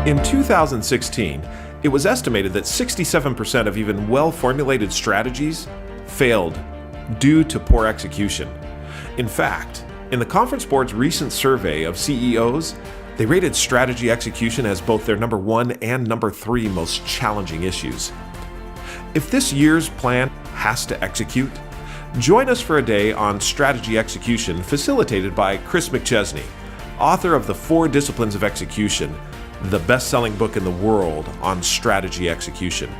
In 2016, it was estimated that 67% of even well-formulated strategies failed due to poor execution. In fact, in the Conference Board's recent survey of CEOs, they rated strategy execution as both their number 1 and number 3 most challenging issues. If this year's plan has to execute, join us for a day on strategy execution facilitated by Chris McChesney, author of The 4 Disciplines of Execution, the best-selling book in the world on strategy execution.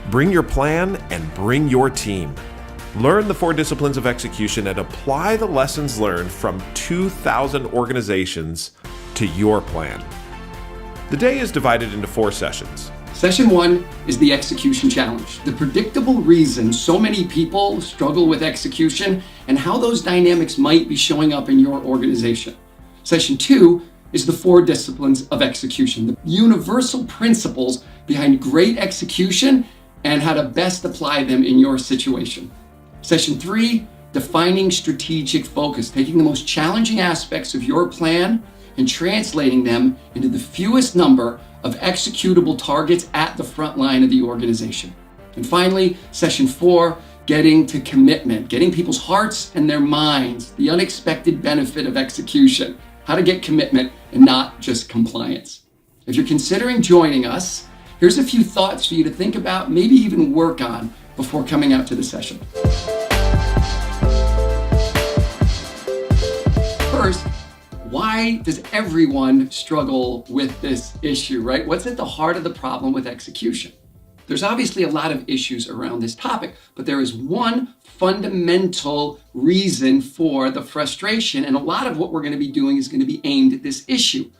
Bring your plan and bring your team. Learn the 4 disciplines of execution and apply the lessons learned from 2,000 organizations to your plan. The day is divided into 4 sessions. Session 1 is the execution challenge, the predictable reason so many people struggle with execution and how those dynamics might be showing up in your organization. Session 2 is the 4 disciplines of execution, the universal principles behind great execution and how to best apply them in your situation. Session 3, defining strategic focus, taking the most challenging aspects of your plan and translating them into the fewest number of executable targets at the front line of the organization. And finally, Session 4, getting to commitment, getting people's hearts and their minds, the unexpected benefit of execution, how to get commitment and not just compliance. If you're considering joining us, here's a few thoughts for you to think about, maybe even work on before coming out to the session. First, why does everyone struggle with this issue, right? What's at the heart of the problem with execution? There's obviously a lot of issues around this topic, but there is one fundamental reason for the frustration, and a lot of what we're going to be doing is going to be aimed at this issue.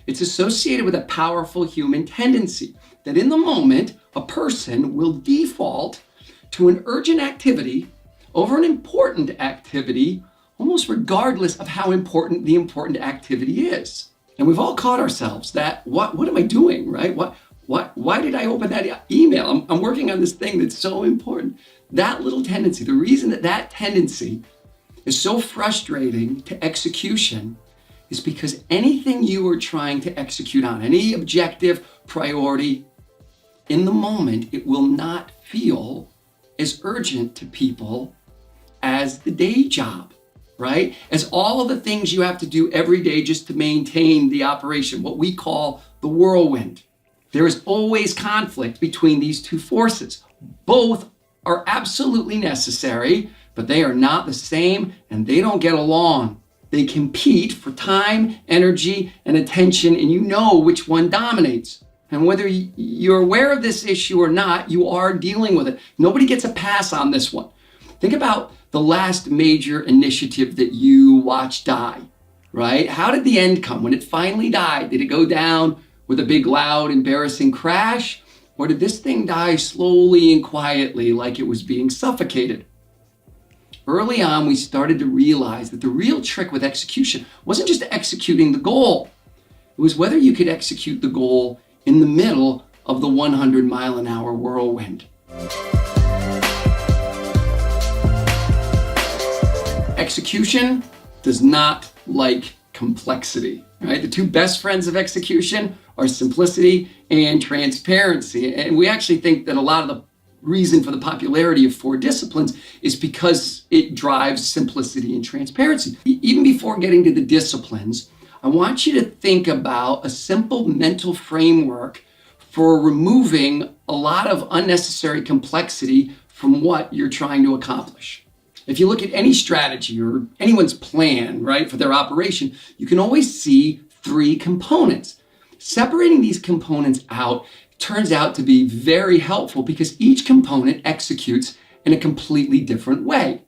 It's associated with a powerful human tendency that in the moment, a person will default to an urgent activity over an important activity, almost regardless of how important the important activity is. And we've all caught ourselves that, what am I doing, right? Why did I open that email? I'm working on this thing that's so important. That little tendency, the reason that tendency is so frustrating to execution is because anything you are trying to execute on, any objective, priority, in the moment, it will not feel as urgent to people as the day job, right? As all of the things you have to do every day just to maintain the operation, what we call the whirlwind. There is always conflict between these 2 forces. Both are absolutely necessary, but they are not the same and they don't get along. They compete for time, energy, and attention, and you know which one dominates. And whether you're aware of this issue or not, you are dealing with it. Nobody gets a pass on this one. Think about the last major initiative that you watched die, right? How did the end come? When it finally died, did it go down with a big, loud, embarrassing crash? Or did this thing die slowly and quietly like it was being suffocated? Early on, we started to realize that the real trick with execution wasn't just executing the goal. It was whether you could execute the goal in the middle of the 100-mile-an-hour whirlwind. Execution does not like complexity, right? The 2 best friends of execution are simplicity and transparency. And we actually think that a lot of the reason for the popularity of 4 disciplines is because it drives simplicity and transparency. Even before getting to the disciplines, I want you to think about a simple mental framework for removing a lot of unnecessary complexity from what you're trying to accomplish. If you look at any strategy or anyone's plan, right, for their operation, you can always see 3 components. Separating these components out turns out to be very helpful because each component executes in a completely different way.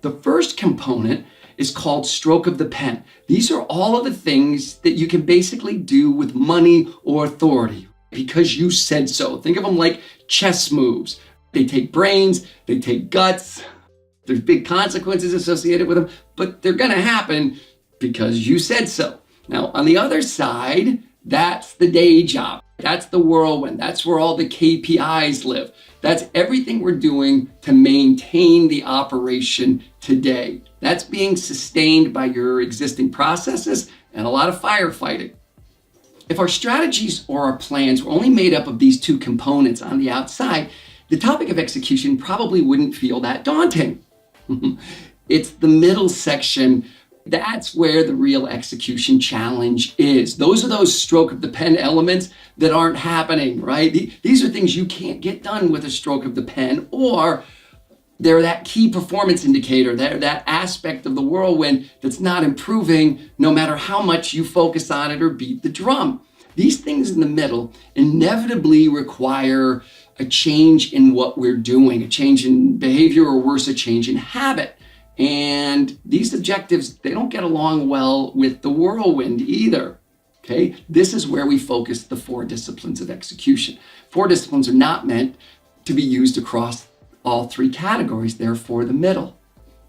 The first component is called stroke of the pen. These are all of the things that you can basically do with money or authority because you said so. Think of them like chess moves. They take brains, they take guts. There's big consequences associated with them, but they're gonna happen because you said so. Now, on the other side, that's the day job. That's the whirlwind. That's where all the KPIs live. That's everything we're doing to maintain the operation today. That's being sustained by your existing processes and a lot of firefighting. If our strategies or our plans were only made up of these two components on the outside, the topic of execution probably wouldn't feel that daunting. It's the middle section. That's where the real execution challenge is. Those are those stroke of the pen elements that aren't happening, right? These are things you can't get done with a stroke of the pen, or they're that key performance indicator. They're that aspect of the whirlwind that's not improving no matter how much you focus on it or beat the drum. These things in the middle inevitably require a change in what we're doing, a change in behavior, or worse, a change in habit. And these objectives, they don't get along well with the whirlwind either. Okay, this is where we focus the 4 disciplines of execution. 4 disciplines are not meant to be used across all 3 categories, therefore the middle.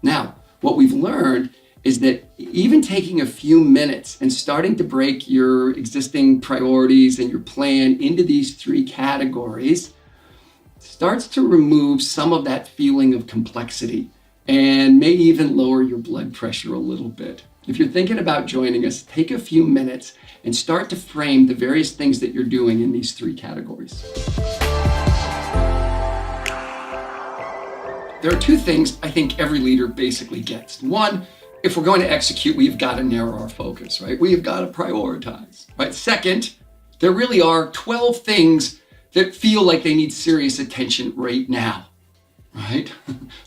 Now, what we've learned is that even taking a few minutes and starting to break your existing priorities and your plan into these 3 categories starts to remove some of that feeling of complexity and may even lower your blood pressure a little bit. If you're thinking about joining us, take a few minutes and start to frame the various things that you're doing in these 3 categories. There are 2 things I think every leader basically gets. 1, if we're going to execute, we've got to narrow our focus, right? We've got to prioritize, right? 2nd, there really are 12 things that feel like they need serious attention right now, right?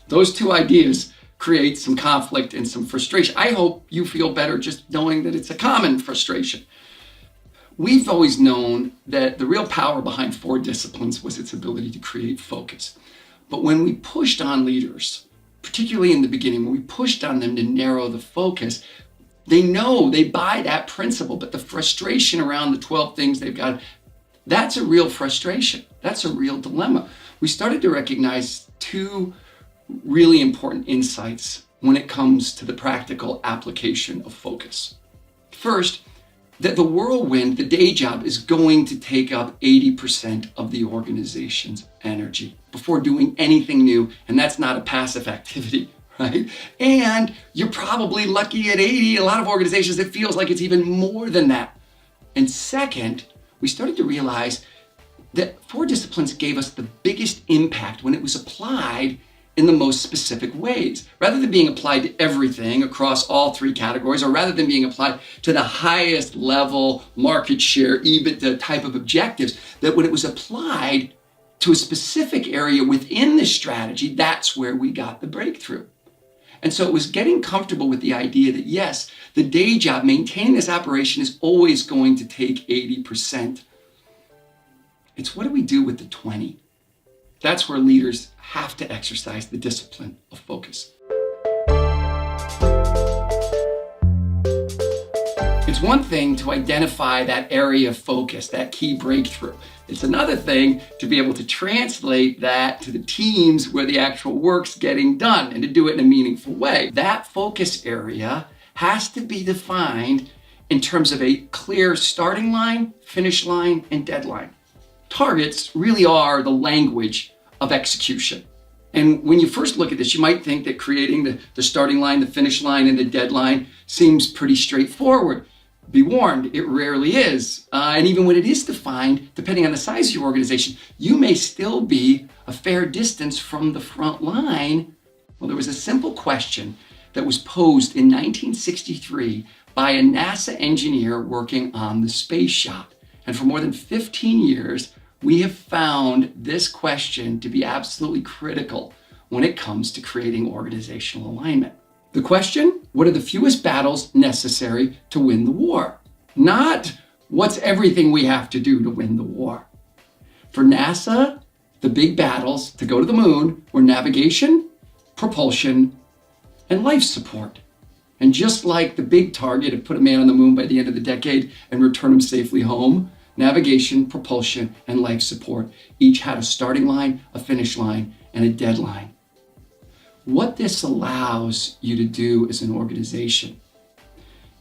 Those 2 ideas create some conflict and some frustration. I hope you feel better just knowing that it's a common frustration. We've always known that the real power behind 4 disciplines was its ability to create focus. But when we pushed on leaders, particularly in the beginning, when we pushed on them to narrow the focus, they buy that principle, but the frustration around the 12 things they've got, that's a real frustration. That's a real dilemma. We started to recognize 2 really important insights when it comes to the practical application of focus. First, that the whirlwind, the day job, is going to take up 80% of the organization's energy before doing anything new, and that's not a passive activity, right? And you're probably lucky at 80. A lot of organizations, it feels like it's even more than that. And second, we started to realize that 4 disciplines gave us the biggest impact when it was applied in the most specific ways. Rather than being applied to everything across all 3 categories, or rather than being applied to the highest level market share, EBITDA type of objectives, that when it was applied to a specific area within the strategy, that's where we got the breakthrough. And so it was getting comfortable with the idea that yes, the day job, maintaining this operation, is always going to take 80%. It's what do we do with the 20? That's where leaders have to exercise the discipline of focus. It's one thing to identify that area of focus, that key breakthrough. It's another thing to be able to translate that to the teams where the actual work's getting done and to do it in a meaningful way. That focus area has to be defined in terms of a clear starting line, finish line, and deadline. Targets really are the language of execution. And when you first look at this, you might think that creating the starting line, the finish line, and the deadline seems pretty straightforward. Be warned, it rarely is. And even when it is defined, depending on the size of your organization, you may still be a fair distance from the front line. Well, there was a simple question that was posed in 1963 by a NASA engineer working on the space shuttle. And for more than 15 years, we have found this question to be absolutely critical when it comes to creating organizational alignment. The question, what are the fewest battles necessary to win the war? Not what's everything we have to do to win the war. For NASA, the big battles to go to the moon were navigation, propulsion, and life support. And just like the big target to put a man on the moon by the end of the decade and return him safely home, navigation, propulsion, and life support each had a starting line, a finish line, and a deadline. What this allows you to do as an organization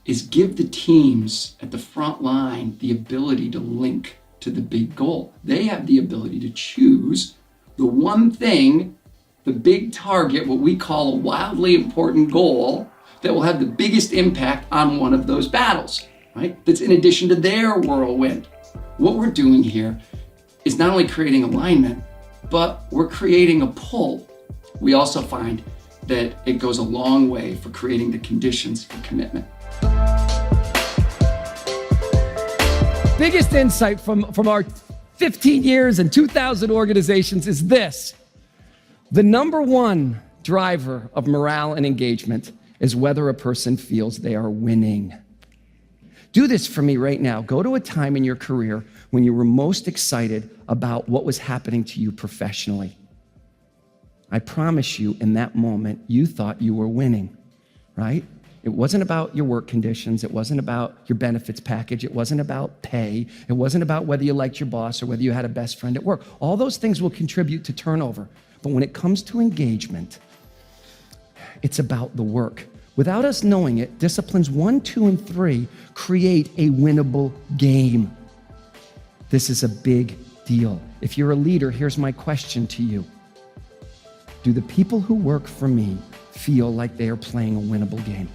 is give the teams at the front line the ability to link to the big goal. They have the ability to choose the one thing, the big target, what we call a wildly important goal, that will have the biggest impact on one of those battles. right? That's in addition to their whirlwind. What we're doing here is not only creating alignment, but we're creating a pull. We also find that it goes a long way for creating the conditions for commitment. Biggest insight from our 15 years and 2,000 organizations is this. The number one driver of morale and engagement is whether a person feels they are winning. Do this for me right now. Go to a time in your career when you were most excited about what was happening to you professionally. I promise you, in that moment, you thought you were winning, right? It wasn't about your work conditions. It wasn't about your benefits package. It wasn't about pay. It wasn't about whether you liked your boss or whether you had a best friend at work. All those things will contribute to turnover. But when it comes to engagement, it's about the work. Without us knowing it, disciplines 1, 2, and 3 create a winnable game. This is a big deal. If you're a leader, here's my question to you. Do the people who work for me feel like they are playing a winnable game?